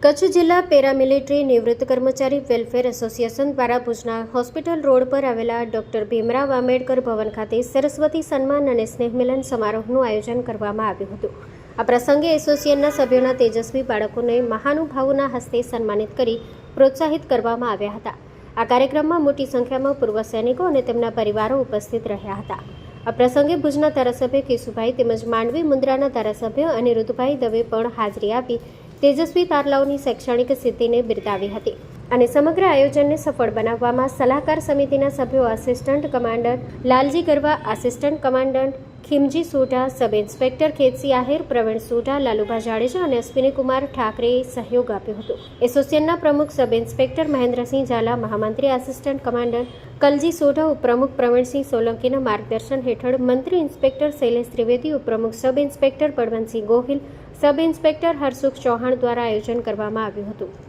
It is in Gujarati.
કચ્છ જિલ્લા પેરામિલિટરી નિવૃત્ત કર્મચારી વેલફેર એસોસિએશન દ્વારા ભુજના હોસ્પિટલ રોડ પર આવેલા ડોક્ટર ભીમરાવ આંબેડકર ભવન ખાતે સરસ્વતી સન્માન અને સ્નેહમિલન સમારોહનું આયોજન કરવામાં આવ્યું હતું. આ પ્રસંગે એસોસિએશનના સભ્યોના તેજસ્વી બાળકોને મહાનુભાવોના હસ્તે સન્માનિત કરી પ્રોત્સાહિત કરવામાં આવ્યા હતા. આ કાર્યક્રમમાં મોટી સંખ્યામાં પૂર્વ સૈનિકો અને તેમના પરિવારો ઉપસ્થિત રહ્યા હતા. આ પ્રસંગે ભુજના ધારાસભ્ય કેશુભાઈ તેમજ માંડવી મુન્દ્રાના ધારાસભ્ય અનિરુદ્ધભાઈ દવે પણ હાજરી આપી તેજસ્વી તારલાઓની શૈક્ષણિક સિદ્ધિને બિરદાવી હતી અને સમગ્ર આયોજનને સફળ બનાવવામાં સલાહકાર સમિતિના સભ્યો assistant commandant Lalji Garva, assistant commandant Khimji Sodha, sub inspector Khetsi Ahir, Pravin Sodha, Lalubha Jadeja અને અશ્વિનીકુમાર ઠાકરેએ સહયોગ આપ્યો હતો. એસોસિએશનના પ્રમુખ સબ ઇન્સ્પેક્ટર મહેન્દ્રસિંહ ઝાલા, મહામંત્રી આસિસ્ટન્ટ કમાન્ડન્ટ કલજી સોઢા, ઉપપ્રમુખ પ્રવીણસિંહ સોલંકીના માર્ગદર્શન હેઠળ મંત્રી ઇન્સ્પેક્ટર શૈલેષ ત્રિવેદી, ઉપપ્રમુખ sub inspector Balwantsinh Gohil, sub inspector Harsukh Chauhan દ્વારા આયોજન કરવામાં આવ્યું હતું.